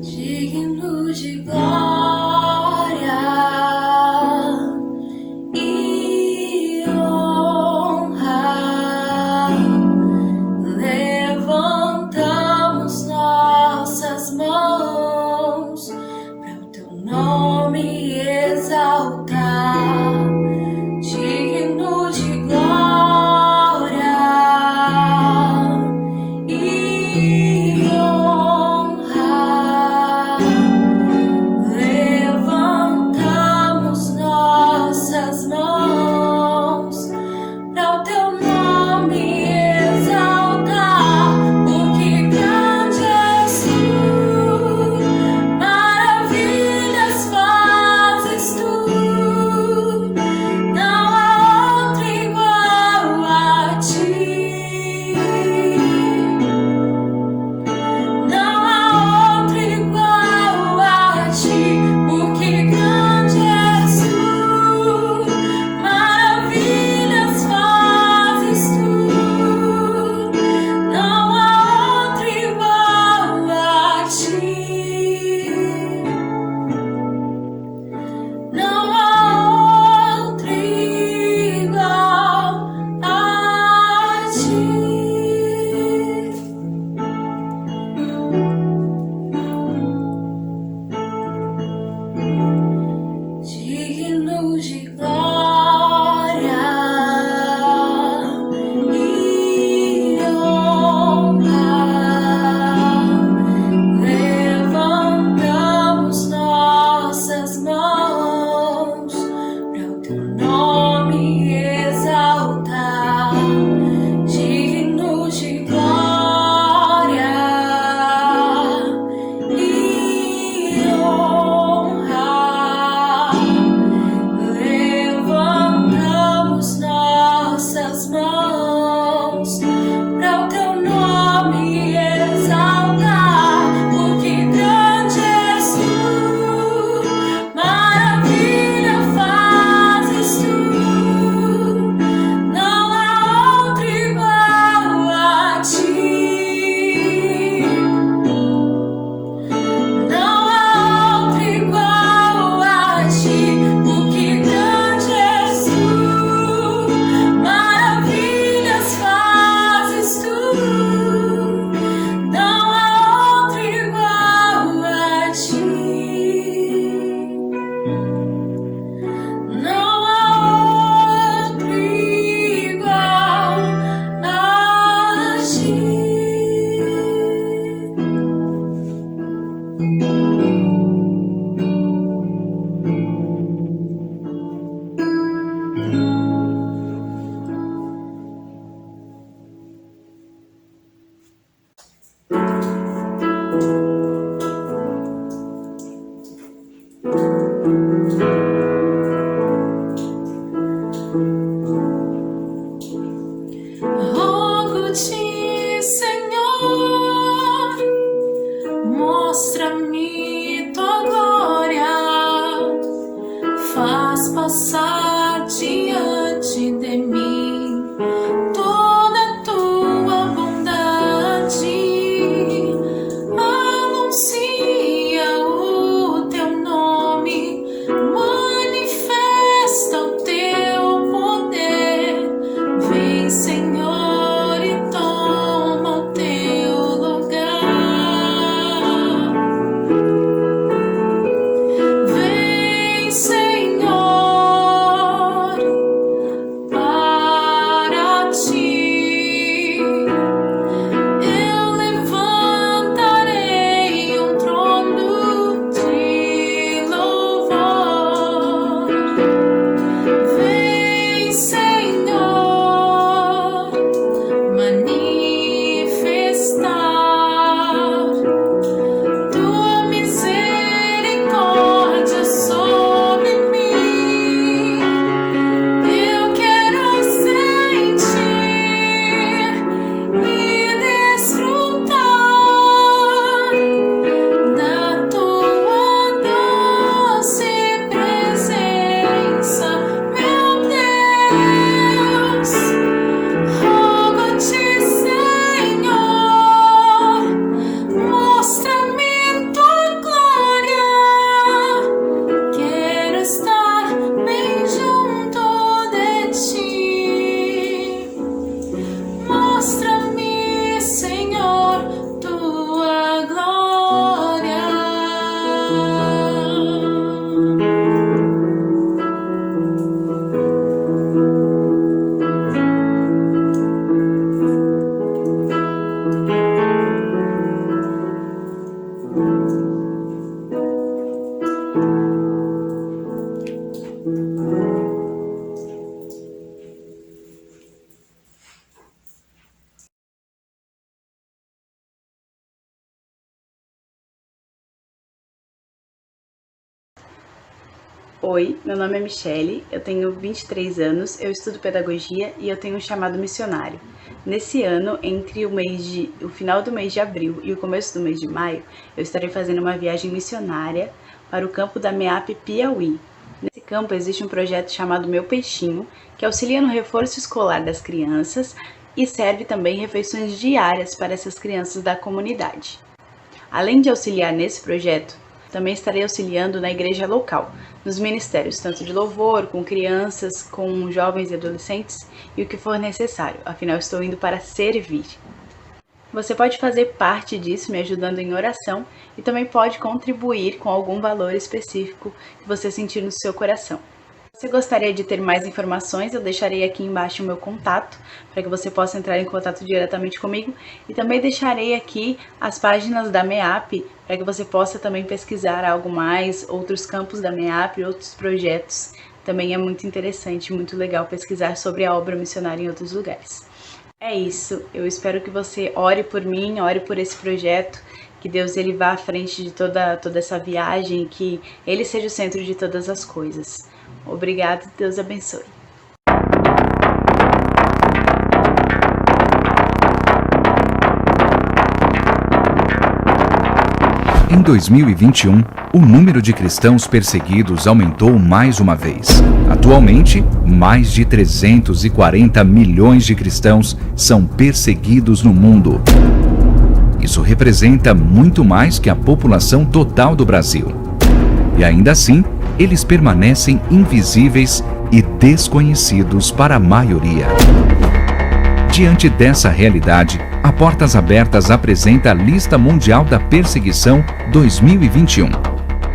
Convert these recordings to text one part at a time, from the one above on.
digno de glória e honra, levantamos nossas mãos para o teu nome exaltar, digno de glória Oi, meu nome é Michele, eu tenho 23 anos, eu estudo pedagogia e eu tenho um chamado missionário. Nesse ano, entre o final do mês de abril e o começo do mês de maio, eu estarei fazendo uma viagem missionária para o campo da MEAP Piauí. Nesse campo existe um projeto chamado Meu Peixinho, que auxilia no reforço escolar das crianças e serve também refeições diárias para essas crianças da comunidade. Além de auxiliar nesse projeto, também estarei auxiliando na igreja local, nos ministérios, tanto de louvor, com crianças, com jovens e adolescentes e o que for necessário, afinal estou indo para servir. Você pode fazer parte disso me ajudando em oração e também pode contribuir com algum valor específico que você sentir no seu coração. Se você gostaria de ter mais informações, eu deixarei aqui embaixo o meu contato, para que você possa entrar em contato diretamente comigo, e também deixarei aqui as páginas da MEAP, para que você possa também pesquisar algo mais, outros campos da MEAP, outros projetos. Também é muito interessante, muito legal pesquisar sobre a obra missionária em outros lugares. É isso, eu espero que você ore por mim, ore por esse projeto, que Deus ele vá à frente de toda essa viagem, que Ele seja o centro de todas as coisas. Obrigado, Deus abençoe. Em 2021, o número de cristãos perseguidos aumentou mais uma vez. Atualmente, mais de 340 milhões de cristãos são perseguidos no mundo. Isso representa muito mais que a população total do Brasil. E ainda assim, eles permanecem invisíveis e desconhecidos para a maioria. Diante dessa realidade, a Portas Abertas apresenta a Lista Mundial da Perseguição 2021,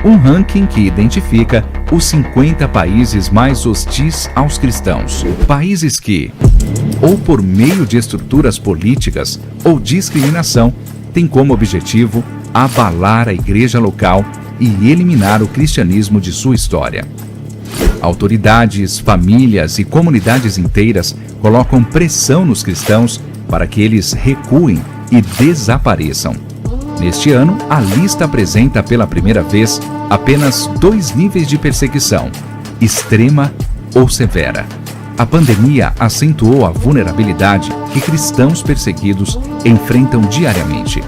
um ranking que identifica os 50 países mais hostis aos cristãos. Países que, ou por meio de estruturas políticas ou discriminação, têm como objetivo abalar a igreja local e eliminar o cristianismo de sua história. Autoridades, famílias e comunidades inteiras colocam pressão nos cristãos para que eles recuem e desapareçam. Neste ano, a lista apresenta pela primeira vez apenas 2 níveis de perseguição: extrema ou severa. A pandemia acentuou a vulnerabilidade que cristãos perseguidos enfrentam diariamente.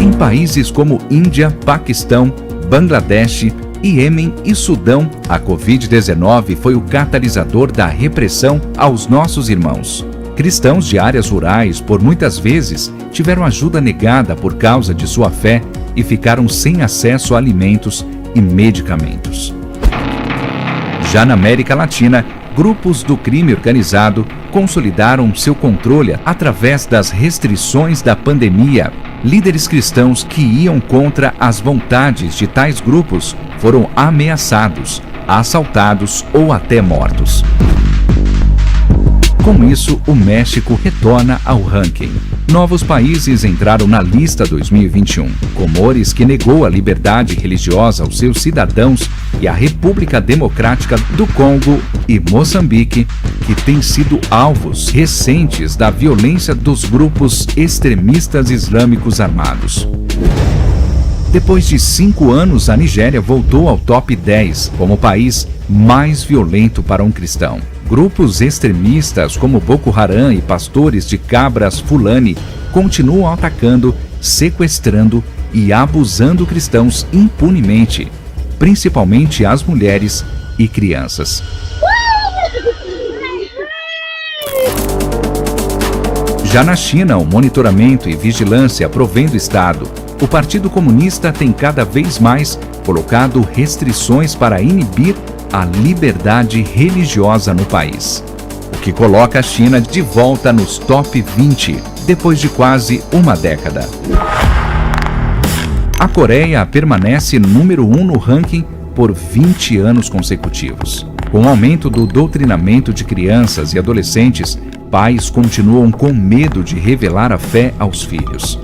Em países como Índia, Paquistão, Bangladesh, Iêmen e Sudão, a Covid-19 foi o catalisador da repressão aos nossos irmãos. Cristãos de áreas rurais, por muitas vezes, tiveram ajuda negada por causa de sua fé e ficaram sem acesso a alimentos e medicamentos. Já na América Latina, grupos do crime organizado consolidaram seu controle através das restrições da pandemia. Líderes cristãos que iam contra as vontades de tais grupos foram ameaçados, assaltados ou até mortos. Com isso, o México retorna ao ranking. Novos países entraram na lista 2021. Comores, que negou a liberdade religiosa aos seus cidadãos, e a República Democrática do Congo e Moçambique, que têm sido alvos recentes da violência dos grupos extremistas islâmicos armados. Depois de 5 anos, a Nigéria voltou ao top 10 como o país mais violento para um cristão. Grupos extremistas como Boko Haram e pastores de cabras Fulani continuam atacando, sequestrando e abusando cristãos impunemente, principalmente as mulheres e crianças. Já na China, o monitoramento e vigilância provém do Estado. O Partido Comunista tem cada vez mais colocado restrições para inibir a liberdade religiosa no país, o que coloca a China de volta nos top 20, depois de quase uma década. A Coreia permanece número 1 no ranking por 20 anos consecutivos. Com o aumento do doutrinamento de crianças e adolescentes, pais continuam com medo de revelar a fé aos filhos.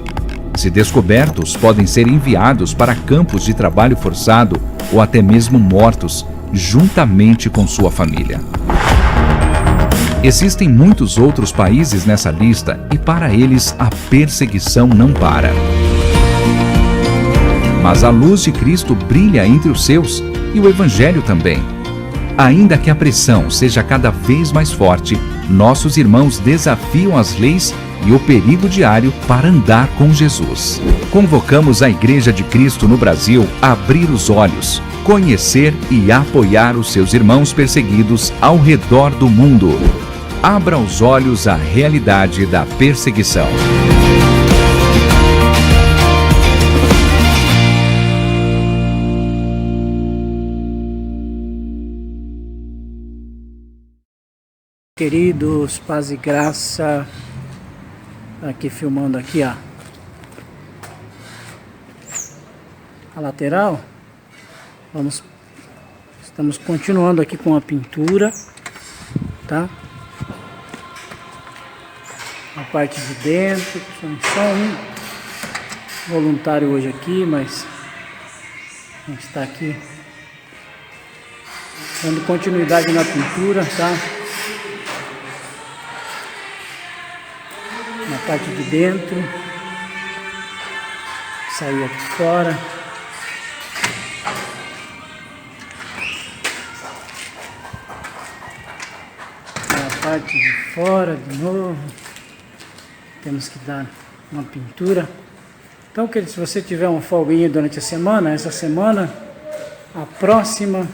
Se descobertos, podem ser enviados para campos de trabalho forçado ou até mesmo mortos, juntamente com sua família. Existem muitos outros países nessa lista e para eles a perseguição não para. Mas a luz de Cristo brilha entre os seus e o Evangelho também. Ainda que a pressão seja cada vez mais forte, nossos irmãos desafiam as leis e o perigo diário para andar com Jesus. Convocamos a Igreja de Cristo no Brasil a abrir os olhos, conhecer e apoiar os seus irmãos perseguidos ao redor do mundo. Abra os olhos à realidade da perseguição. Queridos, paz e graça, aqui filmando aqui a lateral. Estamos continuando aqui com a pintura, tá? A parte de dentro, só um voluntário hoje aqui, mas a gente está aqui dando continuidade na pintura, tá? Na parte de dentro, saiu aqui fora. Na parte de fora de novo, temos que dar uma pintura. Então, querido, se você tiver uma folguinha durante a semana, essa semana, a próxima,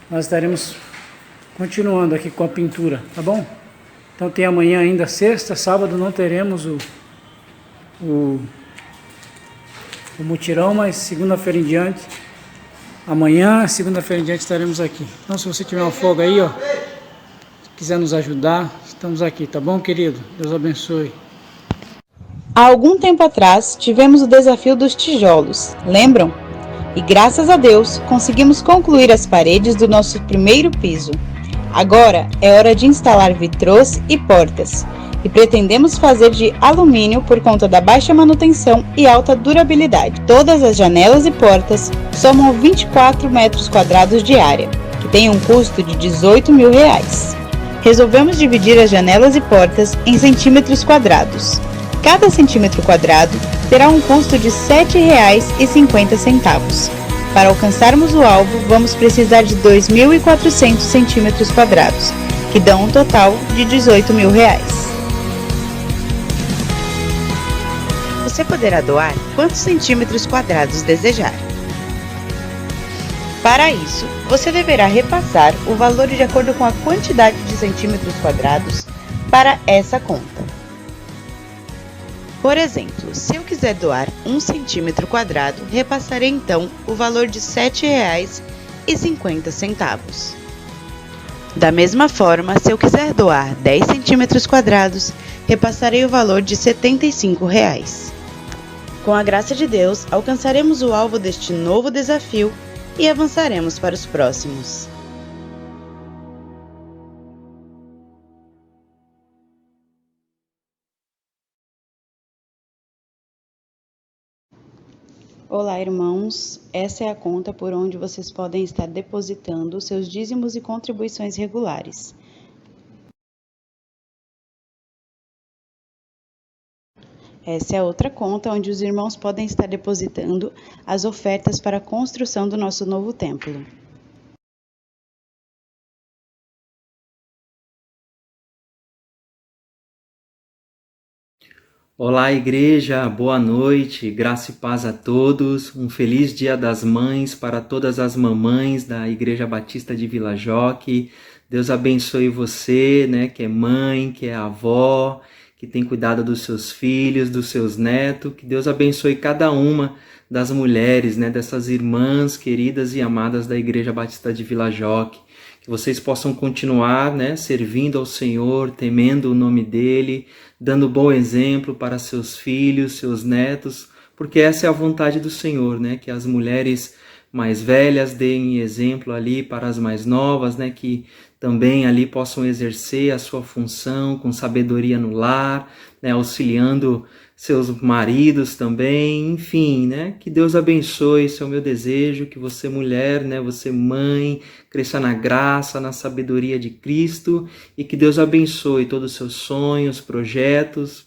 nós estaremos continuando aqui com a pintura, tá bom? Então tem amanhã ainda sexta, sábado não teremos o mutirão, mas segunda-feira em diante, amanhã, segunda-feira em diante estaremos aqui. Então se você tiver uma folga aí, ó, se quiser nos ajudar, estamos aqui, tá bom, querido? Deus abençoe. Há algum tempo atrás, tivemos o desafio dos tijolos, lembram? E graças a Deus, conseguimos concluir as paredes do nosso primeiro piso. Agora é hora de instalar vitrôs e portas, e pretendemos fazer de alumínio por conta da baixa manutenção e alta durabilidade. Todas as janelas e portas somam 24 metros quadrados de área, que tem um custo de R$18 mil. Resolvemos dividir as janelas e portas em centímetros quadrados. Cada centímetro quadrado terá um custo de R$ 7,50. Para alcançarmos o alvo, vamos precisar de 2.400 centímetros quadrados, que dão um total de R$18 mil. Você poderá doar quantos centímetros quadrados desejar. Para isso, você deverá repassar o valor de acordo com a quantidade de centímetros quadrados para essa conta. Por exemplo, se eu quiser doar 1 centímetro quadrado, repassarei então o valor de R$ 7,50. Da mesma forma, se eu quiser doar 10 centímetros quadrados, repassarei o valor de R$ 75. Com a graça de Deus, alcançaremos o alvo deste novo desafio e avançaremos para os próximos. Olá, irmãos. Essa é a conta por onde vocês podem estar depositando seus dízimos e contribuições regulares. Essa é a outra conta onde os irmãos podem estar depositando as ofertas para a construção do nosso novo templo. Olá, igreja, boa noite, graça e paz a todos, um feliz Dia das Mães para todas as mamães da Igreja Batista de Vila Joque. Deus abençoe você, né, que é mãe, que é avó, que tem cuidado dos seus filhos, dos seus netos, que Deus abençoe cada uma das mulheres, né, dessas irmãs queridas e amadas da Igreja Batista de Vila Joque. Que vocês possam continuar, né, servindo ao Senhor, temendo o nome dEle, dando bom exemplo para seus filhos, seus netos, porque essa é a vontade do Senhor, né, que as mulheres mais velhas deem exemplo ali para as mais novas, né, que também ali possam exercer a sua função com sabedoria no lar, né, auxiliando seus maridos também, enfim, né, que Deus abençoe, esse é o meu desejo, que você mulher, né, você mãe, cresça na graça, na sabedoria de Cristo, e que Deus abençoe todos os seus sonhos, projetos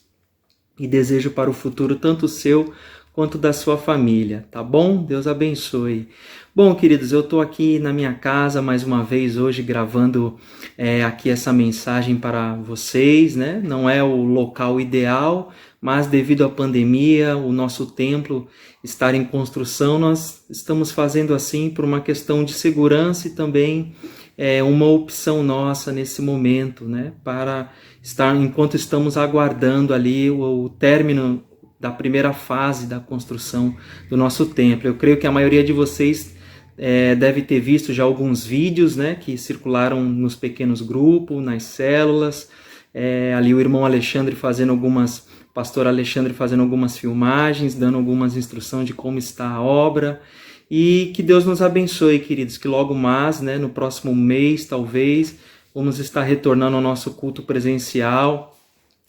e desejo para o futuro, tanto seu quanto da sua família, tá bom? Deus abençoe. Bom, queridos, eu estou aqui na minha casa mais uma vez hoje gravando aqui essa mensagem para vocês, né? Não é o local ideal, mas devido à pandemia, o nosso templo estar em construção, nós estamos fazendo assim por uma questão de segurança e também uma opção nossa nesse momento, né? Para estar, enquanto estamos aguardando ali o término da primeira fase da construção do nosso templo. Eu creio que a maioria de vocês deve ter visto já alguns vídeos, né, que circularam nos pequenos grupos, nas células, ali o irmão Alexandre pastor Alexandre fazendo algumas filmagens, dando algumas instruções de como está a obra, e que Deus nos abençoe, queridos, que logo mais, né, no próximo mês, talvez, vamos estar retornando ao nosso culto presencial,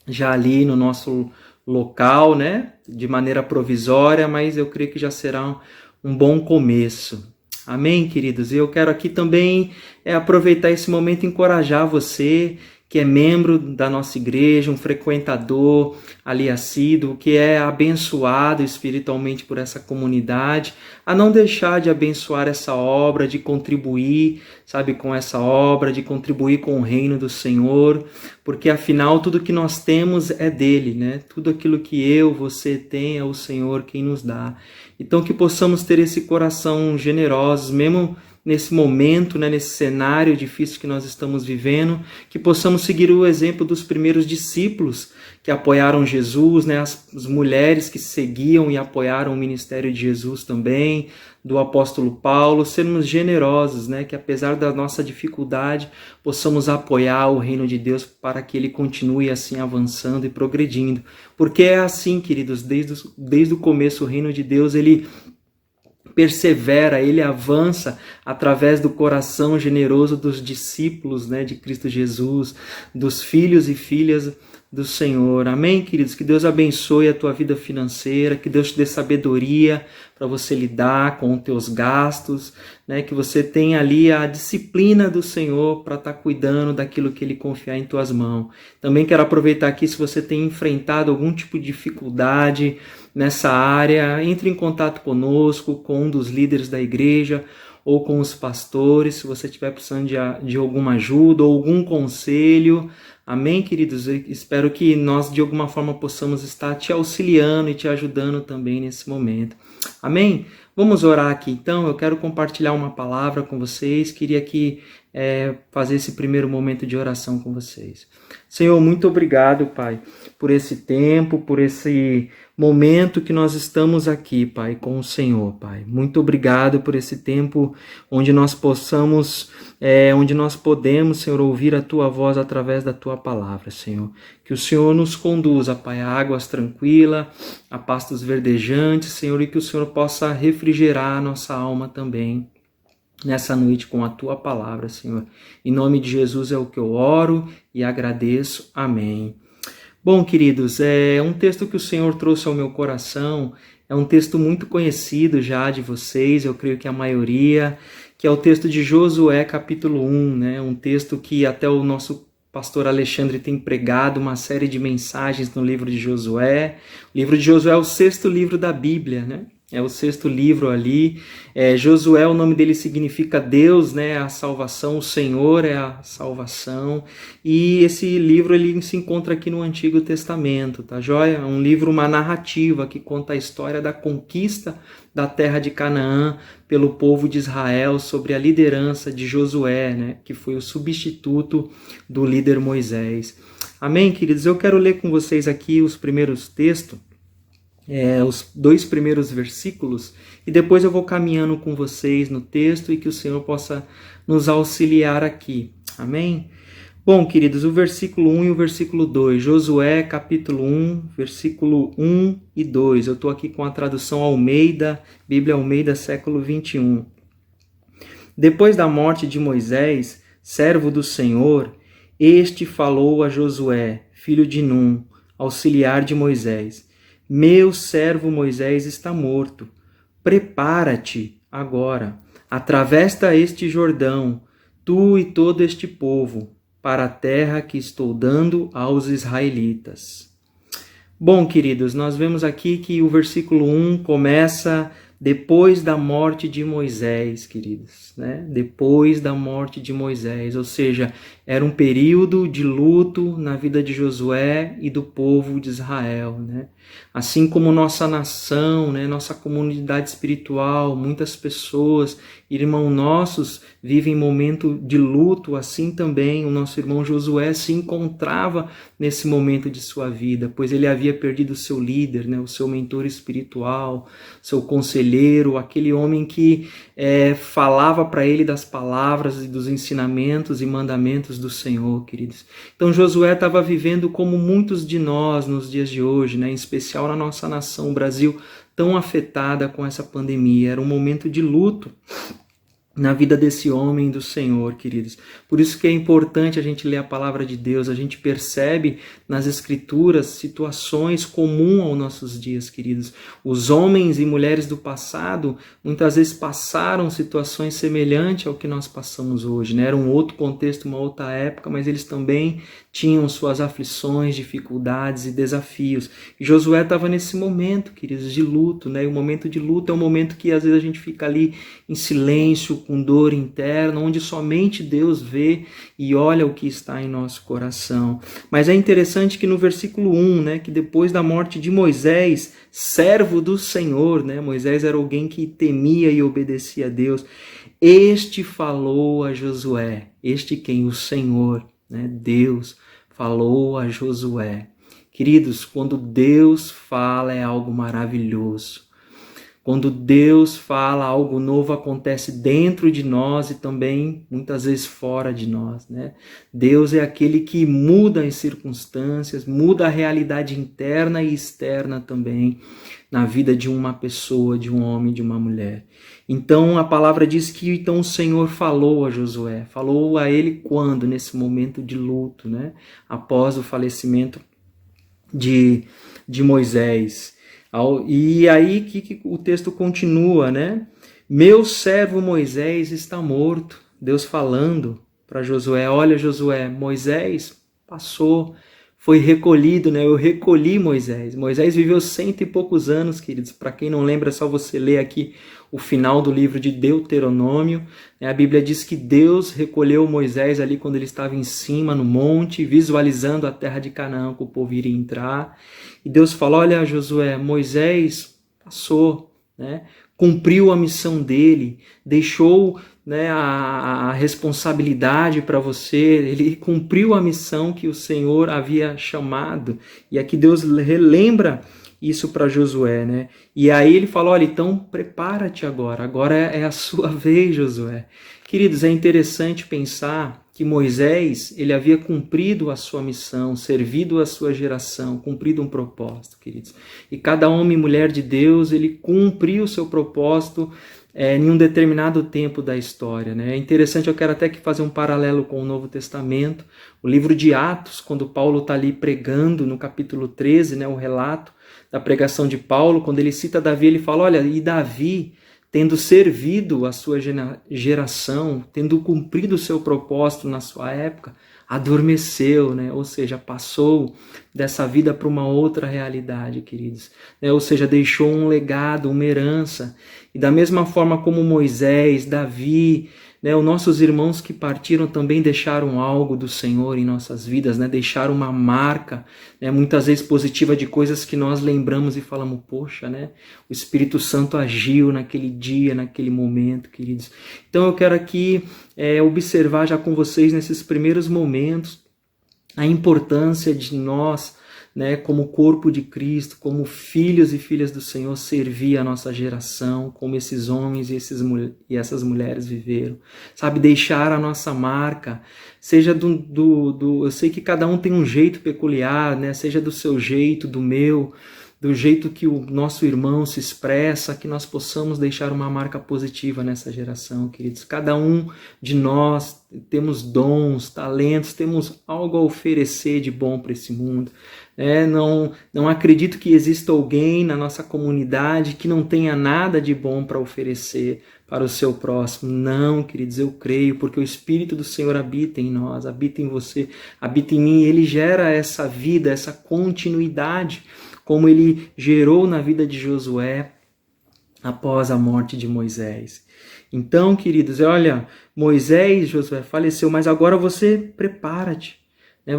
já ali no nosso local, né, de maneira provisória, mas eu creio que já será um bom começo. Amém, queridos? E eu quero aqui também aproveitar esse momento e encorajar você que é membro da nossa igreja, um frequentador ali assíduo, que é abençoado espiritualmente por essa comunidade, a não deixar de abençoar essa obra, de contribuir, sabe, com essa obra, de contribuir com o reino do Senhor, porque afinal tudo que nós temos é dele, né? Tudo aquilo que você tem é o Senhor quem nos dá. Então que possamos ter esse coração generoso, mesmo nesse momento, né, nesse cenário difícil que nós estamos vivendo, que possamos seguir o exemplo dos primeiros discípulos que apoiaram Jesus, né, as mulheres que seguiam e apoiaram o ministério de Jesus também, do apóstolo Paulo, sermos generosos, né, que apesar da nossa dificuldade, possamos apoiar o reino de Deus para que ele continue assim avançando e progredindo. Porque é assim, queridos, desde o começo o reino de Deus, ele persevera, ele avança através do coração generoso dos discípulos, né, de Cristo Jesus, dos filhos e filhas do Senhor. Amém, queridos? Que Deus abençoe a tua vida financeira, que Deus te dê sabedoria para você lidar com os teus gastos, né? Que você tenha ali a disciplina do Senhor para estar cuidando daquilo que Ele confiar em tuas mãos. Também quero aproveitar aqui, se você tem enfrentado algum tipo de dificuldade nessa área, entre em contato conosco, com um dos líderes da igreja ou com os pastores, se você estiver precisando de alguma ajuda ou algum conselho. Amém, queridos? Eu espero que nós de alguma forma possamos estar te auxiliando e te ajudando também nesse momento. Amém? Vamos orar aqui então. Eu quero compartilhar uma palavra com vocês. Queria aqui fazer esse primeiro momento de oração com vocês. Senhor, muito obrigado, Pai, por esse tempo, por esse momento que nós estamos aqui, Pai, com o Senhor, Pai. Muito obrigado por esse tempo onde nós podemos, Senhor, ouvir a Tua voz através da Tua palavra, Senhor. Que o Senhor nos conduza, Pai, a águas tranquilas, a pastos verdejantes, Senhor, e que o Senhor possa refrigerar a nossa alma também nessa noite com a Tua palavra, Senhor. Em nome de Jesus é o que eu oro e agradeço. Amém. Bom, queridos, é um texto que o Senhor trouxe ao meu coração, é um texto muito conhecido já de vocês, eu creio que a maioria, que é o texto de Josué, capítulo 1, né? Um texto que até o nosso pastor Alexandre tem pregado uma série de mensagens no livro de Josué. O livro de Josué é o 6º livro da Bíblia, né? É o 6º livro ali. Josué, o nome dele significa Deus, né? A salvação, o Senhor é a salvação. E esse livro ele se encontra aqui no Antigo Testamento, tá joia? É um livro, uma narrativa que conta a história da conquista da terra de Canaã pelo povo de Israel sob a liderança de Josué, né? Que foi o substituto do líder Moisés. Amém, queridos? Eu quero ler com vocês aqui os primeiros textos. Os 2 primeiros versículos, e depois eu vou caminhando com vocês no texto e que o Senhor possa nos auxiliar aqui. Amém? Bom, queridos, o versículo 1 e o versículo 2, Josué capítulo 1, versículo 1 e 2. Eu estou aqui com a tradução Almeida, Bíblia Almeida, século 21. Depois da morte de Moisés, servo do Senhor, este falou a Josué, filho de Num, auxiliar de Moisés: Meu servo Moisés está morto. Prepara-te agora, atravessa este Jordão, tu e todo este povo, para a terra que estou dando aos israelitas. Bom, queridos, nós vemos aqui que o versículo 1 começa depois da morte de Moisés, queridos, né? Depois da morte de Moisés, ou seja, era um período de luto na vida de Josué e do povo de Israel, né? Assim como nossa nação, né, nossa comunidade espiritual, muitas pessoas, irmãos nossos, vivem momento de luto, assim também o nosso irmão Josué se encontrava nesse momento de sua vida, pois ele havia perdido o seu líder, né, o seu mentor espiritual, seu conselheiro, aquele homem que falava para ele das palavras e dos ensinamentos e mandamentos do Senhor, queridos. Então Josué estava vivendo como muitos de nós nos dias de hoje, né, em especial na nossa nação, o Brasil, tão afetada com essa pandemia. Era um momento de luto na vida desse homem do Senhor, queridos. Por isso que é importante a gente ler a palavra de Deus, a gente percebe nas Escrituras situações comuns aos nossos dias, queridos. Os homens e mulheres do passado muitas vezes passaram situações semelhantes ao que nós passamos hoje, né? Era um outro contexto, uma outra época, mas eles também tinham suas aflições, dificuldades e desafios. E Josué estava nesse momento, queridos, de luto, né? E o momento de luto é um momento que às vezes a gente fica ali em silêncio, com dor interna, onde somente Deus vê e olha o que está em nosso coração. Mas é interessante que no versículo 1, né, que depois da morte de Moisés, servo do Senhor, né, Moisés era alguém que temia e obedecia a Deus, este falou a Josué, este quem? O Senhor, né, Deus falou a Josué. Queridos, quando Deus fala é algo maravilhoso. Quando Deus fala, algo novo acontece dentro de nós e também muitas vezes fora de nós, né? Deus é aquele que muda as circunstâncias, muda a realidade interna e externa também na vida de uma pessoa, de um homem, de uma mulher. Então a palavra diz que então o Senhor falou a Josué, falou a ele quando? Nesse momento de luto, né? Após o falecimento de Moisés. E aí que o texto continua, né? Meu servo Moisés está morto. Deus falando para Josué, olha Josué, Moisés passou, foi recolhido, né? Eu recolhi Moisés. Moisés viveu 100 e poucos anos, queridos. Para quem não lembra, é só você ler aqui o final do livro de Deuteronômio. A Bíblia diz que Deus recolheu Moisés ali quando ele estava em cima, no monte, visualizando a terra de Canaã que o povo iria entrar. E Deus falou, olha Josué, Moisés passou, né? Cumpriu a missão dele, deixou, né, a responsabilidade para você, ele cumpriu a missão que o Senhor havia chamado. E aqui Deus relembra isso para Josué, né? E aí ele fala, olha, então prepara-te agora é a sua vez, Josué. Queridos, é interessante pensar que Moisés, ele havia cumprido a sua missão, servido a sua geração, cumprido um propósito, queridos. E cada homem e mulher de Deus, ele cumpriu o seu propósito em um determinado tempo da história, né? É interessante, eu quero até que fazer um paralelo com o Novo Testamento. O livro de Atos, quando Paulo está ali pregando no capítulo 13, né, o relato da pregação de Paulo, quando ele cita Davi, ele fala, olha, e Davi, tendo servido a sua geração, tendo cumprido o seu propósito na sua época, adormeceu, né? Ou seja, passou dessa vida para uma outra realidade, queridos. Ou seja, deixou um legado, uma herança. E da mesma forma como Moisés, Davi, né, os nossos irmãos que partiram também deixaram algo do Senhor em nossas vidas, né, deixaram uma marca, né, muitas vezes positiva, de coisas que nós lembramos e falamos, poxa, né, o Espírito Santo agiu naquele dia, naquele momento, queridos. Então eu quero aqui observar já com vocês nesses primeiros momentos a importância de nós, né, como corpo de Cristo, como filhos e filhas do Senhor, servir a nossa geração, como esses homens e essas mulheres viveram. Sabe, deixar a nossa marca, seja eu sei que cada um tem um jeito peculiar, né, seja do seu jeito, do meu, do jeito que o nosso irmão se expressa, que nós possamos deixar uma marca positiva nessa geração, queridos. Cada um de nós temos dons, talentos, temos algo a oferecer de bom para esse mundo. Não acredito que exista alguém na nossa comunidade que não tenha nada de bom para oferecer para o seu próximo. Não, queridos, eu creio, porque o Espírito do Senhor habita em nós, habita em você, habita em mim, e Ele gera essa vida, essa continuidade. como ele gerou na vida de Josué após a morte de Moisés. Então, queridos, olha, Moisés, Josué faleceu, mas agora você prepara-te.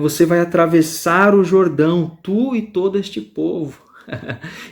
Você vai atravessar o Jordão, tu e todo este povo.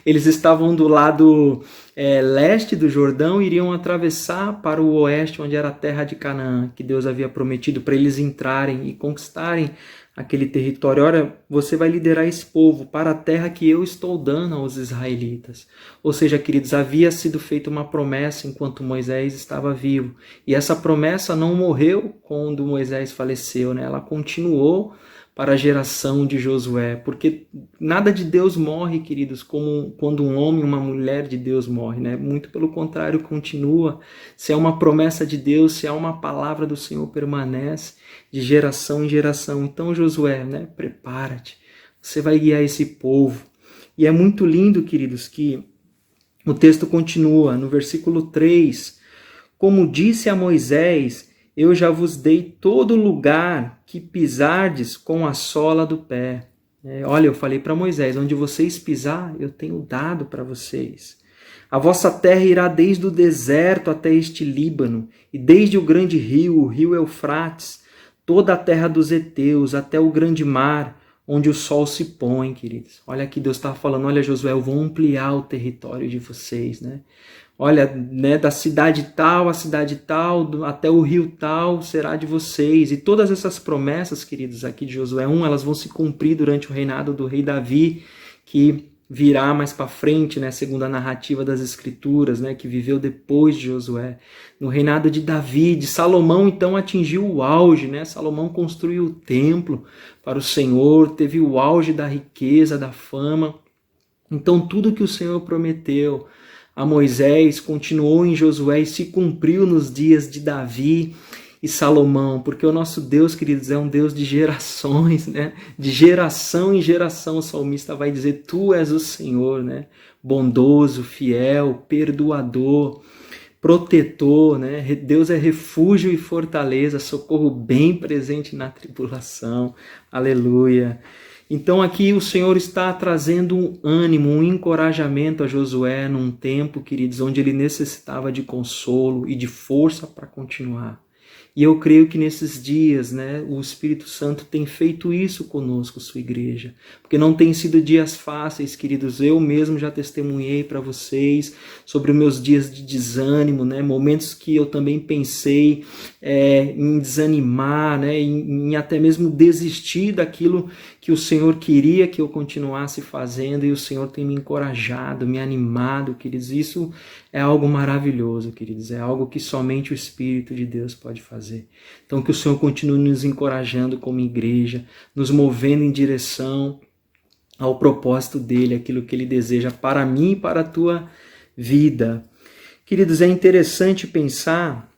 Eles estavam do lado leste do Jordão e iriam atravessar para o oeste, onde era a terra de Canaã, que Deus havia prometido para eles entrarem e conquistarem aquele território. Olha, você vai liderar esse povo para a terra que eu estou dando aos israelitas. Ou seja, queridos, havia sido feita uma promessa enquanto Moisés estava vivo. E essa promessa não morreu quando Moisés faleceu, Ela continuou para a geração de Josué, porque nada de Deus morre, queridos, como quando um homem e uma mulher de Deus morre, Muito pelo contrário, continua. Se é uma promessa de Deus, se é uma palavra do Senhor, permanece de geração em geração. Então, Josué, prepara-te, você vai guiar esse povo. E é muito lindo, queridos, que o texto continua no versículo 3, como disse a Moisés, eu já vos dei todo lugar que pisardes com a sola do pé. Olha, eu falei para Moisés, onde vocês pisar, eu tenho dado para vocês. A vossa terra irá desde o deserto até este Líbano, e desde o grande rio, o rio Eufrates, toda a terra dos heteus, até o grande mar, onde o sol se põe, queridos. Olha aqui, Deus está falando, olha, Josué, eu vou ampliar o território de vocês, Olha, da cidade tal a cidade tal, até o rio tal, será de vocês. E todas essas promessas, queridos, aqui de Josué 1, elas vão se cumprir durante o reinado do rei Davi, que virá mais para frente, segundo a narrativa das Escrituras, que viveu depois de Josué. No reinado de Davi, de Salomão, então, atingiu o auge, Salomão construiu o templo para o Senhor, teve o auge da riqueza, da fama. Então, tudo que o Senhor prometeu a Moisés continuou em Josué e se cumpriu nos dias de Davi e Salomão, porque o nosso Deus, queridos, é um Deus de gerações, De geração em geração o salmista vai dizer, tu és o Senhor, Bondoso, fiel, perdoador, protetor, Deus é refúgio e fortaleza, socorro bem presente na tribulação, aleluia. Então aqui o Senhor está trazendo um ânimo, um encorajamento a Josué num tempo, queridos, onde ele necessitava de consolo e de força para continuar. E eu creio que nesses dias, o Espírito Santo tem feito isso conosco, sua igreja. Porque não tem sido dias fáceis, queridos. Eu mesmo já testemunhei para vocês sobre os meus dias de desânimo, momentos que eu também pensei em desanimar, em até mesmo desistir daquilo que o Senhor queria que eu continuasse fazendo, e o Senhor tem me encorajado, me animado, queridos. Isso é algo maravilhoso, queridos. É algo que somente o Espírito de Deus pode fazer. Então, que o Senhor continue nos encorajando como igreja, nos movendo em direção ao propósito dEle, aquilo que Ele deseja para mim e para a tua vida. Queridos, é interessante pensar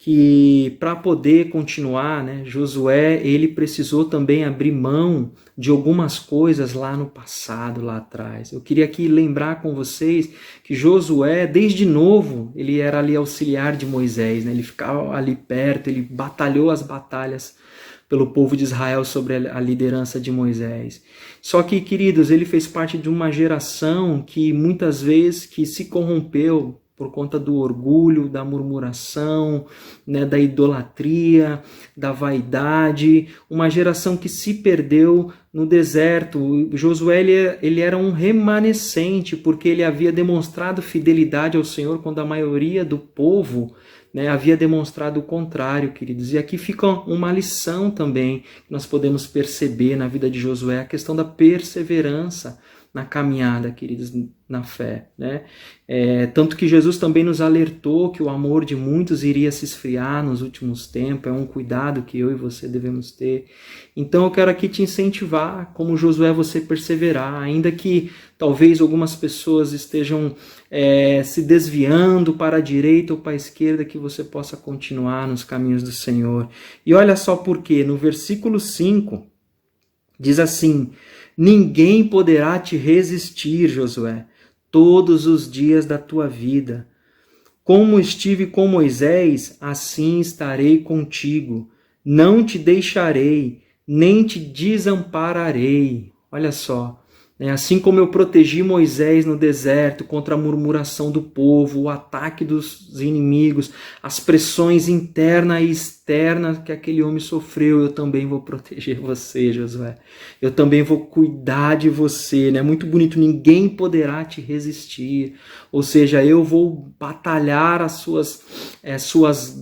que para poder continuar, Josué, ele precisou também abrir mão de algumas coisas lá no passado, lá atrás. Eu queria aqui lembrar com vocês que Josué, desde novo, ele era ali auxiliar de Moisés, ele ficava ali perto, ele batalhou as batalhas pelo povo de Israel sobre a liderança de Moisés. Só que, queridos, ele fez parte de uma geração que muitas vezes que se corrompeu por conta do orgulho, da murmuração, da idolatria, da vaidade, uma geração que se perdeu no deserto. Josué ele era um remanescente, porque ele havia demonstrado fidelidade ao Senhor quando a maioria do povo havia demonstrado o contrário, queridos. E aqui fica uma lição também que nós podemos perceber na vida de Josué, a questão da perseverança na caminhada, queridos, na fé, tanto que Jesus também nos alertou que o amor de muitos iria se esfriar nos últimos tempos, é um cuidado que eu e você devemos ter. Então eu quero aqui te incentivar, como Josué, você perseverar, ainda que talvez algumas pessoas estejam se desviando para a direita ou para a esquerda, que você possa continuar nos caminhos do Senhor. E olha só por quê, no versículo 5, diz assim: ninguém poderá te resistir, Josué, todos os dias da tua vida. Como estive com Moisés, assim estarei contigo. Não te deixarei, nem te desampararei. Olha só, Assim como eu protegi Moisés no deserto contra a murmuração do povo, o ataque dos inimigos, as pressões interna e externa que aquele homem sofreu, eu também vou proteger você, Josué. Eu também vou cuidar de você. É muito bonito, ninguém poderá te resistir. Ou seja, eu vou batalhar as suas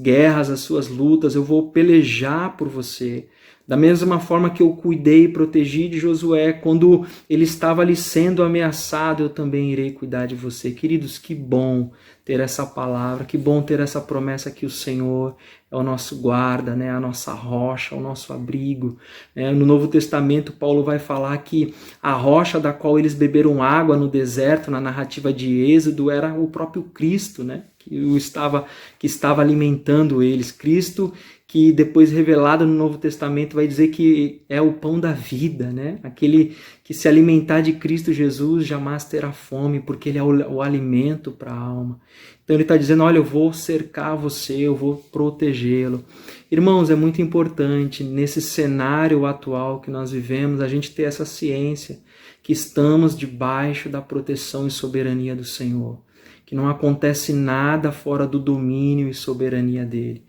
guerras, as suas lutas, eu vou pelejar por você. Da mesma forma que eu cuidei e protegi de Josué quando ele estava ali sendo ameaçado, eu também irei cuidar de você. Queridos, que bom ter essa palavra, que bom ter essa promessa que o Senhor é o nosso guarda, a nossa rocha, o nosso abrigo. No Novo Testamento, Paulo vai falar que a rocha da qual eles beberam água no deserto, na narrativa de Êxodo, era o próprio Cristo, que estava alimentando eles. Cristo, que depois revelado no Novo Testamento vai dizer que é o pão da vida, Aquele que se alimentar de Cristo Jesus jamais terá fome, porque ele é o alimento para a alma. Então ele está dizendo, olha, eu vou cercar você, eu vou protegê-lo. Irmãos, é muito importante nesse cenário atual que nós vivemos, a gente ter essa ciência que estamos debaixo da proteção e soberania do Senhor, que não acontece nada fora do domínio e soberania dele.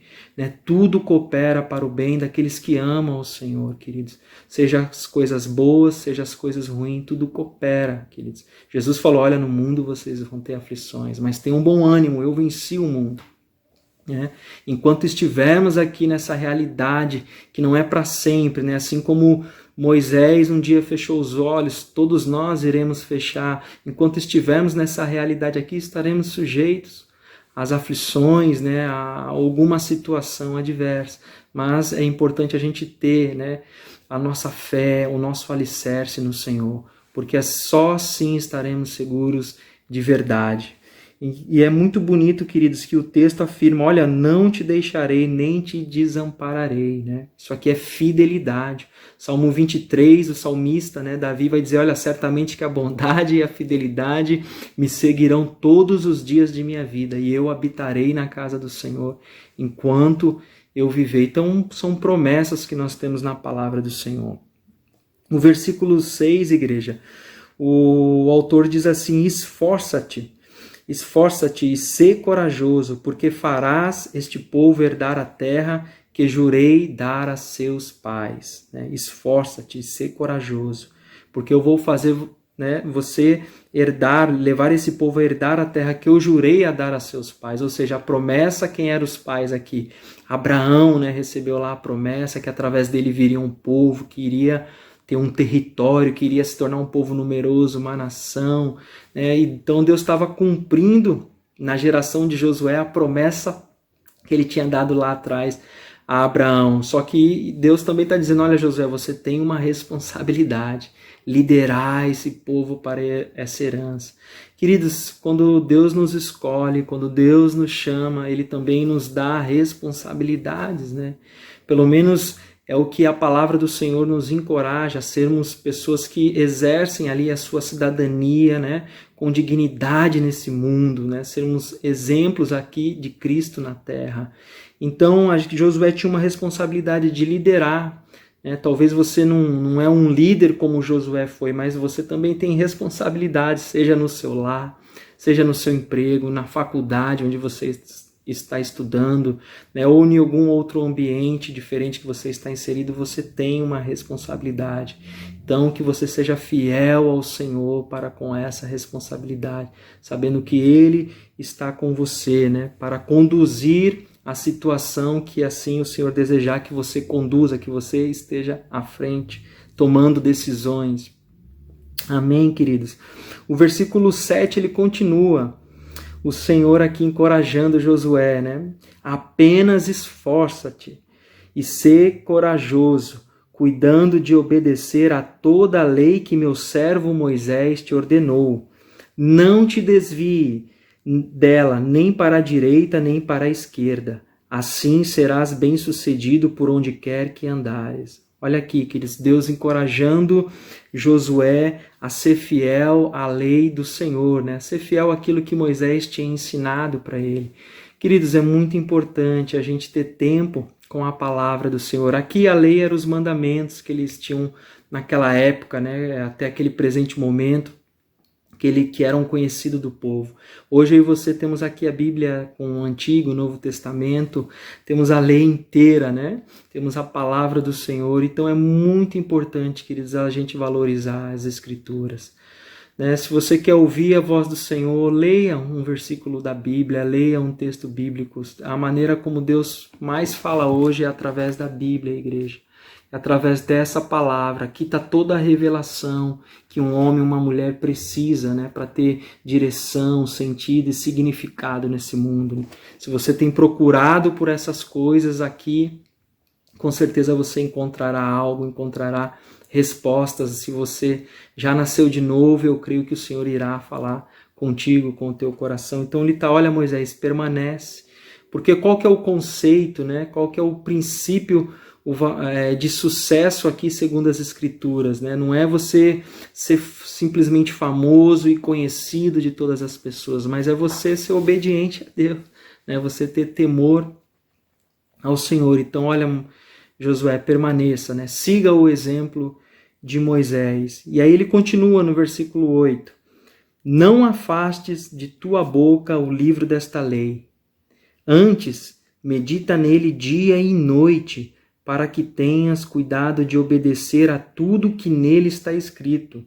Tudo coopera para o bem daqueles que amam o Senhor, queridos. Seja as coisas boas, seja as coisas ruins, tudo coopera, queridos. Jesus falou, olha, no mundo vocês vão ter aflições, mas tenham bom ânimo, eu venci o mundo. Enquanto estivermos aqui nessa realidade que não é para sempre, assim como Moisés um dia fechou os olhos, todos nós iremos fechar. Enquanto estivermos nessa realidade aqui, estaremos sujeitos às aflições, a alguma situação adversa. Mas é importante a gente ter a nossa fé, o nosso alicerce no Senhor, porque só assim estaremos seguros de verdade. E é muito bonito, queridos, que o texto afirma, olha, não te deixarei, nem te desampararei. Isso aqui é fidelidade. Salmo 23, o salmista, Davi vai dizer, olha, certamente que a bondade e a fidelidade me seguirão todos os dias de minha vida, e eu habitarei na casa do Senhor enquanto eu viver. Então, são promessas que nós temos na palavra do Senhor. No versículo 6, igreja, o autor diz assim, esforça-te e sê corajoso, porque farás este povo herdar a terra que jurei dar a seus pais. Esforça-te e sê corajoso, porque eu vou fazer você levar esse povo a herdar a terra que eu jurei a dar a seus pais. Ou seja, a promessa, quem eram os pais aqui? Abraão recebeu lá a promessa que através dele viria um povo que iria ter um território, que iria se tornar um povo numeroso, uma nação. Então Deus estava cumprindo na geração de Josué a promessa que ele tinha dado lá atrás a Abraão. Só que Deus também está dizendo, olha Josué, você tem uma responsabilidade, liderar esse povo para essa herança. Queridos, quando Deus nos escolhe, quando Deus nos chama, Ele também nos dá responsabilidades, Pelo menos é o que a palavra do Senhor nos encoraja a sermos pessoas que exercem ali a sua cidadania, com dignidade nesse mundo, sermos exemplos aqui de Cristo na terra. Então, Josué tinha uma responsabilidade de liderar. Talvez você não é um líder como Josué foi, mas você também tem responsabilidade, seja no seu lar, seja no seu emprego, na faculdade onde você está estudando, ou em algum outro ambiente diferente que você está inserido, você tem uma responsabilidade. Então, que você seja fiel ao Senhor para com essa responsabilidade, sabendo que Ele está com você, para conduzir a situação que assim o Senhor desejar que você conduza, que você esteja à frente, tomando decisões. Amém, queridos? O versículo 7, ele continua, o Senhor aqui encorajando Josué, Apenas esforça-te e sê corajoso, cuidando de obedecer a toda a lei que meu servo Moisés te ordenou. Não te desvie dela, nem para a direita, nem para a esquerda. Assim serás bem-sucedido por onde quer que andares. Olha aqui, queridos, Deus encorajando Josué a ser fiel à lei do Senhor, a ser fiel àquilo que Moisés tinha ensinado para ele. Queridos, é muito importante a gente ter tempo com a palavra do Senhor. Aqui a lei era os mandamentos que eles tinham naquela época, né, até aquele presente momento, que era um conhecido do povo. Hoje eu e você temos aqui a Bíblia com o Antigo e o Novo Testamento, temos a lei inteira, né? Temos a palavra do Senhor, então é muito importante, queridos, a gente valorizar as Escrituras. Né? Se você quer ouvir a voz do Senhor, leia um versículo da Bíblia, leia um texto bíblico. A maneira como Deus mais fala hoje é através da Bíblia, igreja. Através dessa palavra, aqui está toda a revelação que um homem e uma mulher precisa, né, para ter direção, sentido e significado nesse mundo. Se você tem procurado por essas coisas aqui, com certeza você encontrará algo, encontrará respostas. Se você já nasceu de novo, eu creio que o Senhor irá falar contigo, com o teu coração. Então ele está, olha Moisés, permanece. Porque qual que é o conceito, né? Qual que é o princípio de sucesso aqui segundo as Escrituras, né? Não é você ser simplesmente famoso e conhecido de todas as pessoas, mas é você ser obediente a Deus, né? Você ter temor ao Senhor. Então, olha, Josué, permaneça, né? Siga o exemplo de Moisés. E aí ele continua no versículo 8. Não afastes de tua boca o livro desta lei. Antes, medita nele dia e noite, para que tenhas cuidado de obedecer a tudo que nele está escrito.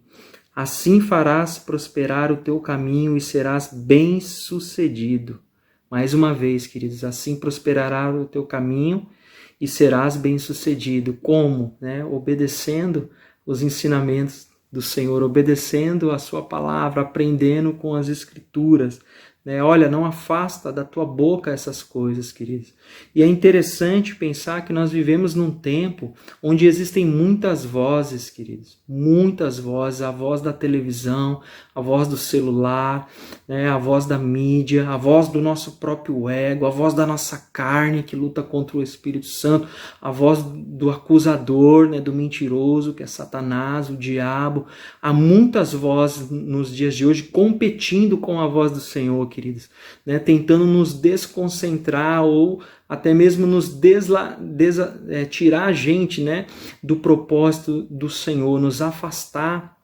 Assim farás prosperar o teu caminho e serás bem-sucedido. Mais uma vez, queridos, assim prosperará o teu caminho e serás bem-sucedido. Como? Né? Obedecendo os ensinamentos do Senhor, obedecendo a sua palavra, aprendendo com as Escrituras. Né? Olha, não afasta da tua boca essas coisas, queridos. E é interessante pensar que nós vivemos num tempo onde existem muitas vozes, queridos. Muitas vozes. A voz da televisão, a voz do celular, né? A voz da mídia, a voz do nosso próprio ego, a voz da nossa carne que luta contra o Espírito Santo, a voz do acusador, né? Do mentiroso, que é Satanás, o diabo. Há muitas vozes nos dias de hoje competindo com a voz do Senhor, queridos, né? Tentando nos desconcentrar ou até mesmo nos tirar a gente, né, do propósito do Senhor, nos afastar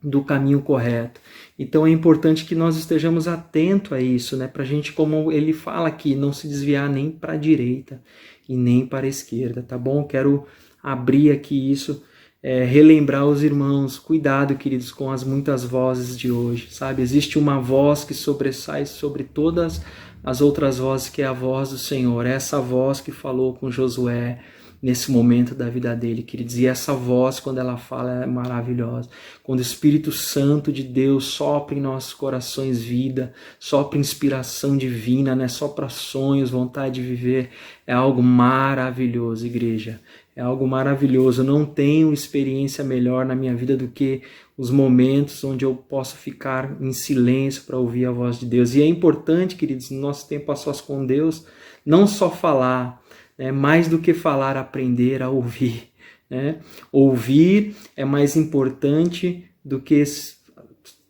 do caminho correto. Então é importante que nós estejamos atentos a isso, né, para a gente, como ele fala aqui, não se desviar nem para a direita e nem para a esquerda, tá bom? Quero abrir aqui isso, relembrar os irmãos, cuidado, queridos, com as muitas vozes de hoje, sabe? Existe uma voz que sobressai sobre todas as outras vozes, que é a voz do Senhor, essa voz que falou com Josué nesse momento da vida dele, queridos. E essa voz, quando ela fala, é maravilhosa. Quando o Espírito Santo de Deus sopra em nossos corações vida, sopra inspiração divina, né? Sopra sonhos, vontade de viver, é algo maravilhoso, igreja. É algo maravilhoso. Eu não tenho experiência melhor na minha vida do que os momentos onde eu posso ficar em silêncio para ouvir a voz de Deus. E é importante, queridos, no nosso tempo a sós com Deus, não só falar, né? Mais do que falar, aprender a ouvir. Né? Ouvir é mais importante do que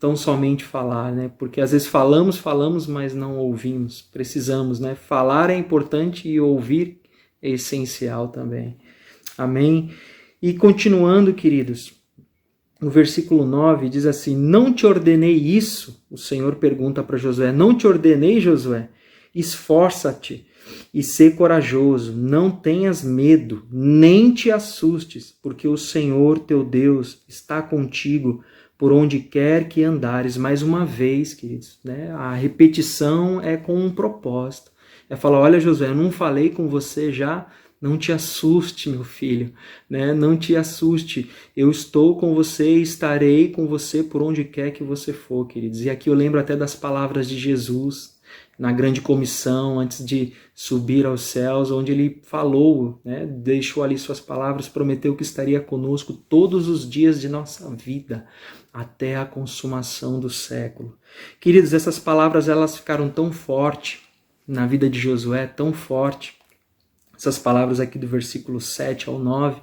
tão somente falar, né? Porque às vezes falamos, mas não ouvimos. Precisamos, né? Falar é importante e ouvir é essencial também. Amém? E continuando, queridos, no versículo 9 diz assim: não te ordenei isso? O Senhor pergunta para Josué: não te ordenei, Josué? Esforça-te e sê corajoso, não tenhas medo, nem te assustes, porque o Senhor teu Deus está contigo por onde quer que andares. Mais uma vez, queridos, né? A repetição é com um propósito. É falar: olha, Josué, eu não falei com você já? Não te assuste, meu filho, né? Não te assuste. Eu estou com você e estarei com você por onde quer que você for, queridos. E aqui eu lembro até das palavras de Jesus na grande comissão, antes de subir aos céus, onde ele falou, né? Deixou ali suas palavras, prometeu que estaria conosco todos os dias de nossa vida, até a consumação do século. Queridos, essas palavras elas ficaram tão fortes na vida de Josué, tão forte, essas palavras aqui do versículo 7 ao 9,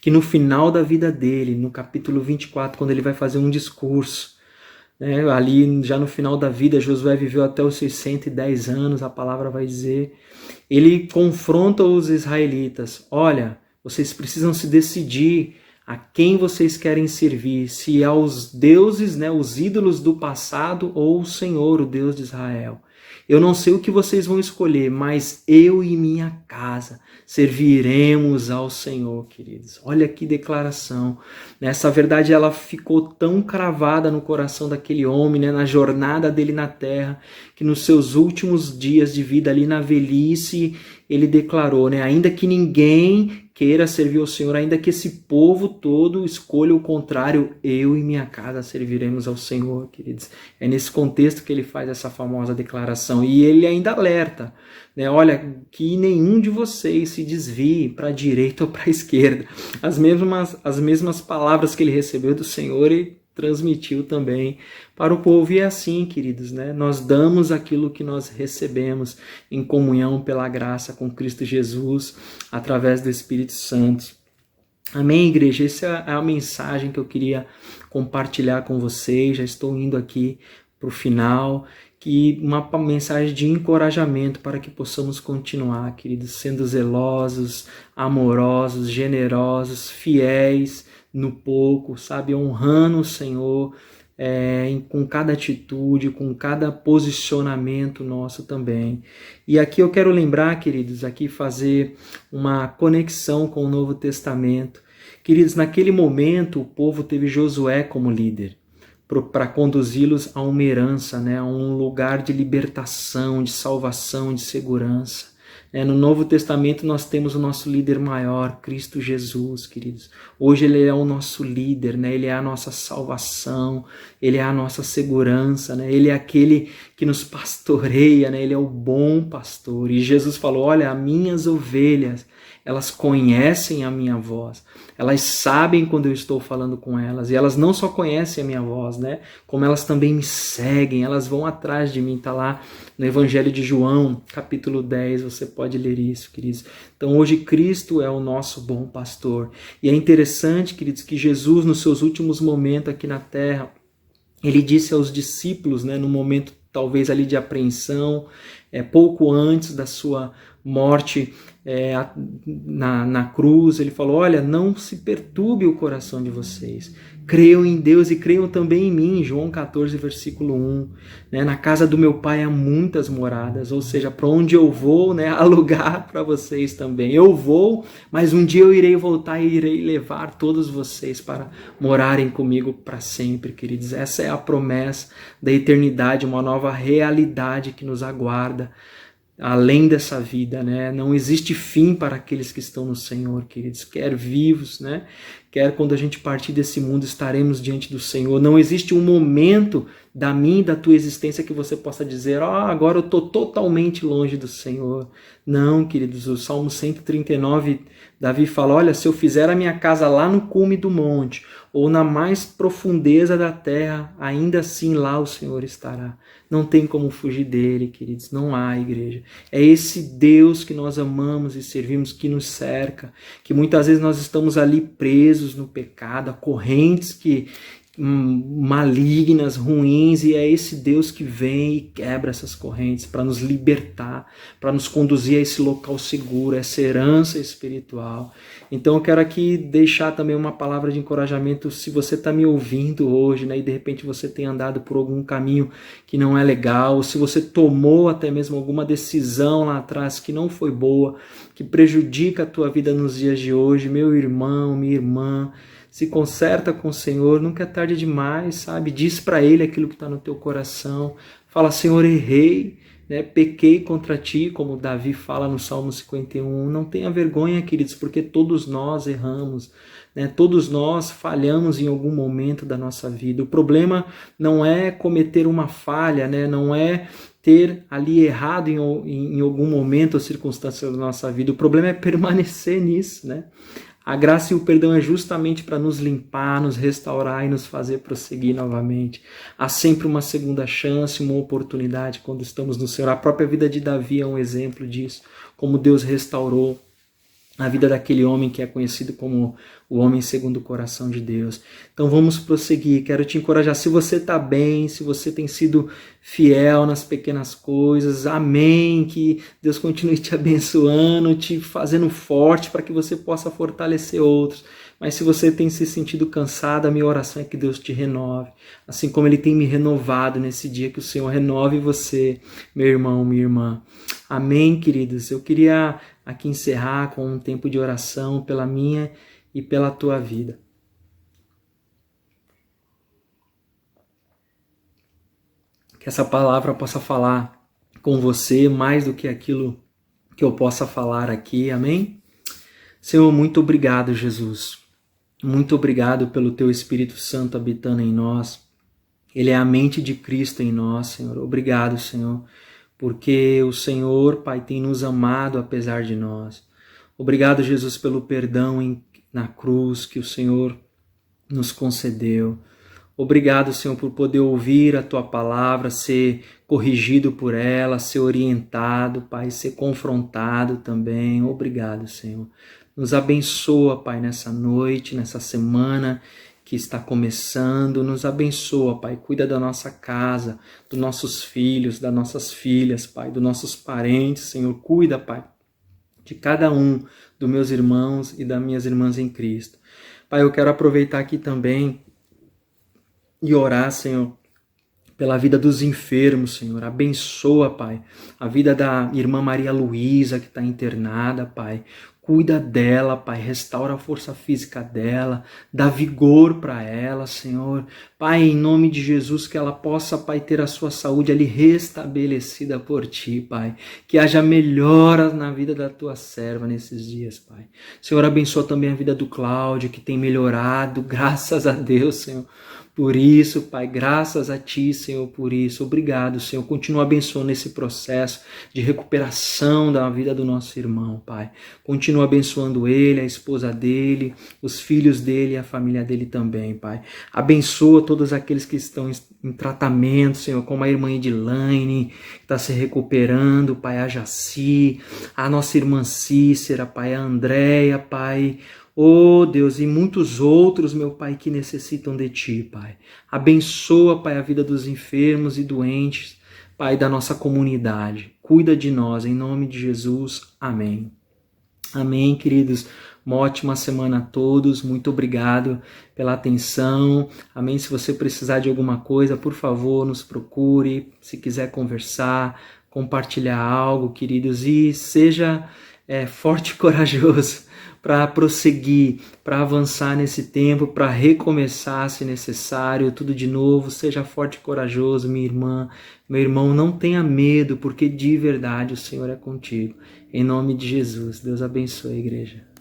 que no final da vida dele, no capítulo 24, quando ele vai fazer um discurso, né, ali já no final da vida, Josué viveu até os 610 anos, a palavra vai dizer, ele confronta os israelitas: olha, vocês precisam se decidir A quem vocês querem servir? Se aos deuses, né, os ídolos do passado ou o Senhor, o Deus de Israel? Eu não sei o que vocês vão escolher, mas eu e minha casa serviremos ao Senhor, queridos. Olha que declaração. Essa verdade ela ficou tão cravada no coração daquele homem, né, na jornada dele na terra, que nos seus últimos dias de vida ali na velhice, ele declarou, né, ainda que ninguém queira servir ao Senhor, ainda que esse povo todo escolha o contrário, eu e minha casa serviremos ao Senhor, queridos. É nesse contexto que ele faz essa famosa declaração. E ele ainda alerta, né? Olha, que nenhum de vocês se desvie para a direita ou para a esquerda. As mesmas palavras que ele recebeu do Senhor e transmitiu também para o povo. E é assim, queridos, né? Nós damos aquilo que nós recebemos em comunhão pela graça com Cristo Jesus, através do Espírito Santo. Amém, igreja? Essa é a mensagem que eu queria compartilhar com vocês. Já estou indo aqui para o final. Que uma mensagem de encorajamento para que possamos continuar, queridos, sendo zelosos, amorosos, generosos, fiéis no pouco, sabe, honrando o Senhor com cada atitude, com cada posicionamento nosso também. E aqui eu quero lembrar, queridos, aqui fazer uma conexão com o Novo Testamento. Queridos, naquele momento o povo teve Josué como líder, para conduzi-los a uma herança, né, a um lugar de libertação, de salvação, de segurança. No Novo Testamento nós temos o nosso líder maior, Cristo Jesus, queridos. Hoje ele é o nosso líder, né? Ele é a nossa salvação, ele é a nossa segurança, né? Ele é aquele que nos pastoreia, né? Ele é o bom pastor. E Jesus falou, olha, as minhas ovelhas, elas conhecem a minha voz, elas sabem quando eu estou falando com elas, e elas não só conhecem a minha voz, né? Como elas também me seguem, elas vão atrás de mim, está lá no Evangelho de João, capítulo 10, você pode ler isso, queridos. Então hoje Cristo é o nosso bom pastor, e é interessante, queridos, que Jesus nos seus últimos momentos aqui na terra, ele disse aos discípulos, né, no momento talvez ali de apreensão, pouco antes da sua morte na cruz, ele falou, olha, não se perturbe o coração de vocês, creiam em Deus e creiam também em mim, João 14, versículo 1, né? Na casa do meu pai há muitas moradas, ou seja, para onde eu vou, né, há lugar para vocês também, eu vou, mas um dia eu irei voltar e irei levar todos vocês para morarem comigo para sempre, queridos. Essa é a promessa da eternidade, uma nova realidade que nos aguarda além dessa vida, né? Não existe fim para aqueles que estão no Senhor, queridos, quer vivos, né? Quer quando a gente partir desse mundo estaremos diante do Senhor. Não existe um momento da minha e da tua existência que você possa dizer, agora eu estou totalmente longe do Senhor. Não, queridos, o Salmo 139, Davi fala, olha, se eu fizer a minha casa lá no cume do monte, ou na mais profundeza da terra, ainda assim lá o Senhor estará. Não tem como fugir dele, queridos, não há, igreja. É esse Deus que nós amamos e servimos, que nos cerca, que muitas vezes nós estamos ali presos no pecado, a correntes malignas, ruins, e é esse Deus que vem e quebra essas correntes para nos libertar, para nos conduzir a esse local seguro, essa herança espiritual. Então eu quero aqui deixar também uma palavra de encorajamento, se você está me ouvindo hoje, né, e de repente você tem andado por algum caminho que não é legal, se você tomou até mesmo alguma decisão lá atrás que não foi boa, que prejudica a tua vida nos dias de hoje, meu irmão, minha irmã, se conserta com o Senhor, nunca é tarde demais, sabe? Diz para Ele aquilo que está no teu coração. Fala, Senhor, errei, né? Pequei contra Ti, como Davi fala no Salmo 51. Não tenha vergonha, queridos, porque todos nós erramos, né? Todos nós falhamos em algum momento da nossa vida. O problema não é cometer uma falha, né? Não é ter ali errado em algum momento ou circunstância da nossa vida. O problema é permanecer nisso, né? A graça e o perdão é justamente para nos limpar, nos restaurar e nos fazer prosseguir novamente. Há sempre uma segunda chance, uma oportunidade quando estamos no Senhor. A própria vida de Davi é um exemplo disso, como Deus restaurou a vida daquele homem que é conhecido como o homem segundo o coração de Deus. Então vamos prosseguir, quero te encorajar, se você está bem, se você tem sido fiel nas pequenas coisas, amém, que Deus continue te abençoando, te fazendo forte para que você possa fortalecer outros. Mas se você tem se sentido cansado, a minha oração é que Deus te renove. Assim como Ele tem me renovado nesse dia, que o Senhor renove você, meu irmão, minha irmã. Amém, queridos? Eu queria aqui encerrar com um tempo de oração pela minha e pela tua vida. Que essa palavra possa falar com você mais do que aquilo que eu possa falar aqui, amém? Senhor, muito obrigado, Jesus. Muito obrigado pelo Teu Espírito Santo habitando em nós. Ele é a mente de Cristo em nós, Senhor. Obrigado, Senhor, porque o Senhor, Pai, tem nos amado apesar de nós. Obrigado, Jesus, pelo perdão na cruz que o Senhor nos concedeu. Obrigado, Senhor, por poder ouvir a Tua palavra, ser corrigido por ela, ser orientado, Pai, ser confrontado também. Obrigado, Senhor. Nos abençoa, Pai, nessa noite, nessa semana que está começando. Nos abençoa, Pai. Cuida da nossa casa, dos nossos filhos, das nossas filhas, Pai, dos nossos parentes, Senhor. Cuida, Pai, de cada um dos meus irmãos e das minhas irmãs em Cristo. Pai, eu quero aproveitar aqui também e orar, Senhor, pela vida dos enfermos, Senhor. Abençoa, Pai, a vida da irmã Maria Luísa, que está internada, Pai. Cuida dela, Pai, restaura a força física dela, dá vigor para ela, Senhor. Pai, em nome de Jesus, que ela possa, Pai, ter a sua saúde ali restabelecida por Ti, Pai. Que haja melhoras na vida da Tua serva nesses dias, Pai. Senhor, abençoa também a vida do Cláudio, que tem melhorado, graças a Deus, Senhor. Por isso, Pai, graças a Ti, Senhor, por isso. Obrigado, Senhor. Continua abençoando esse processo de recuperação da vida do nosso irmão, Pai. Continua abençoando ele, a esposa dele, os filhos dele e a família dele também, Pai. Abençoa todos aqueles que estão em tratamento, Senhor, como a irmã Edilane, que está se recuperando, Pai, a Jaci, a nossa irmã Cícera, Pai, a Andréia, Pai. Oh, Deus, e muitos outros, meu Pai, que necessitam de Ti, Pai. Abençoa, Pai, a vida dos enfermos e doentes, Pai, da nossa comunidade. Cuida de nós, em nome de Jesus. Amém. Amém, queridos. Uma ótima semana a todos. Muito obrigado pela atenção. Amém. Se você precisar de alguma coisa, por favor, nos procure. Se quiser conversar, compartilhar algo, queridos. E seja forte e corajoso para prosseguir, para avançar nesse tempo, para recomeçar se necessário, tudo de novo. Seja forte e corajoso, minha irmã, meu irmão, não tenha medo, porque de verdade o Senhor é contigo. Em nome de Jesus, Deus abençoe a igreja.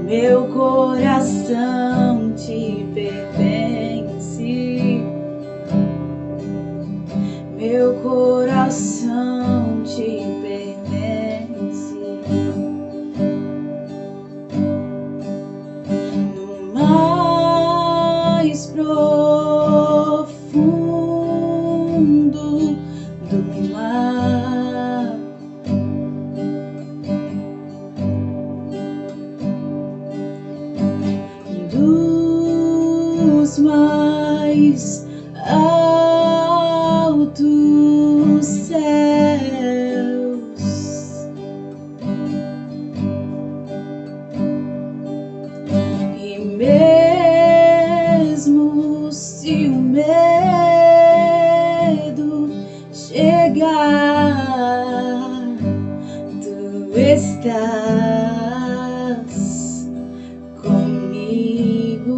Meu coração te pertence. Meu coração te pertence. No mais profundo do mar, do estás comigo,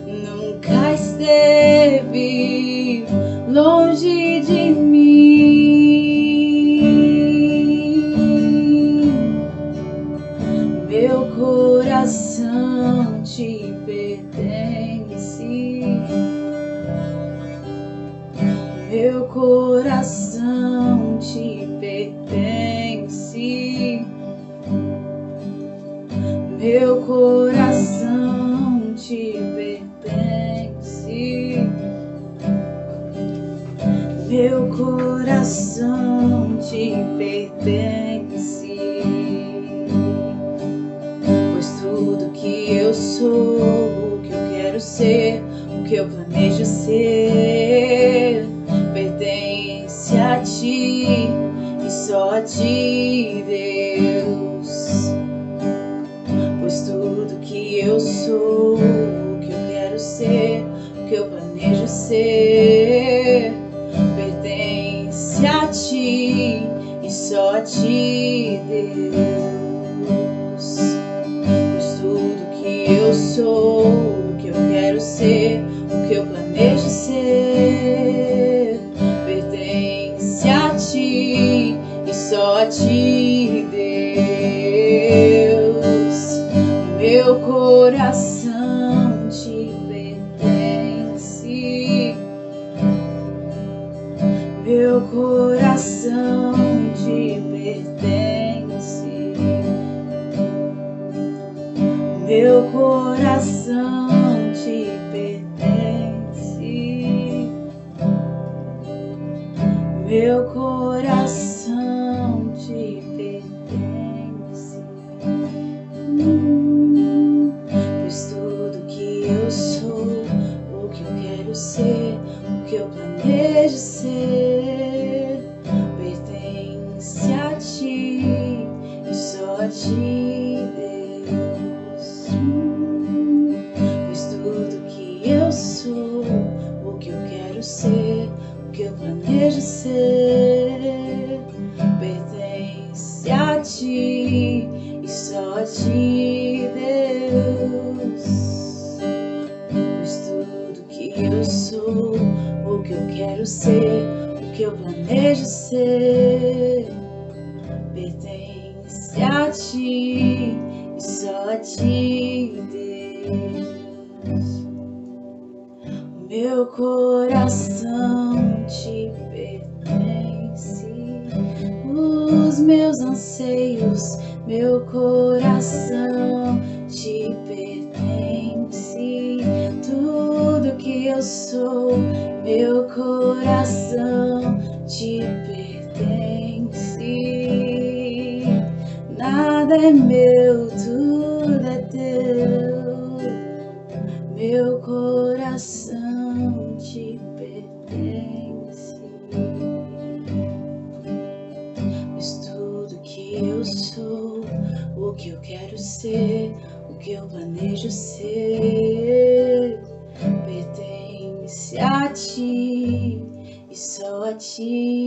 nunca esteve longe de mim. Meu coração te pertence, meu coração te pertence, meu coração te pertence, meu coração te pertence. Pois tudo que eu sou, o que eu quero ser, o que eu planejo ser, pertence a ti e só a ti, Deus. Pois tudo que eu sou, o que eu quero ser, o que eu planejo ser, pertence a ti e só a ti, Deus. Pois tudo que eu sou, o que eu quero ser, o que eu planejo ser, pertence a ti e só a ti, Deus. Meu coração te pertence, meu coração te pertence, meu coração te pertence, meu coração te pertence. Pois tudo que eu sou, o que eu quero ser, o que eu planejo ser, pertence a ti e só a ti, Deus. Pois tudo que eu sou, o que eu quero ser, o que eu planejo ser, pertence a ti e só a ti, Deus. Pois tudo que eu sou, o que eu quero ser, o que eu planejo ser, pertence a ti e só a ti, Deus. Meu coração te pertence, os meus anseios, meu coração te pertence, tudo que eu sou, meu coração te pertence. Nada é meu, tudo é teu, meu coração te pertence. Pois tudo que eu sou, o que eu quero ser, o que eu planejo ser, pertence a ti e só a ti,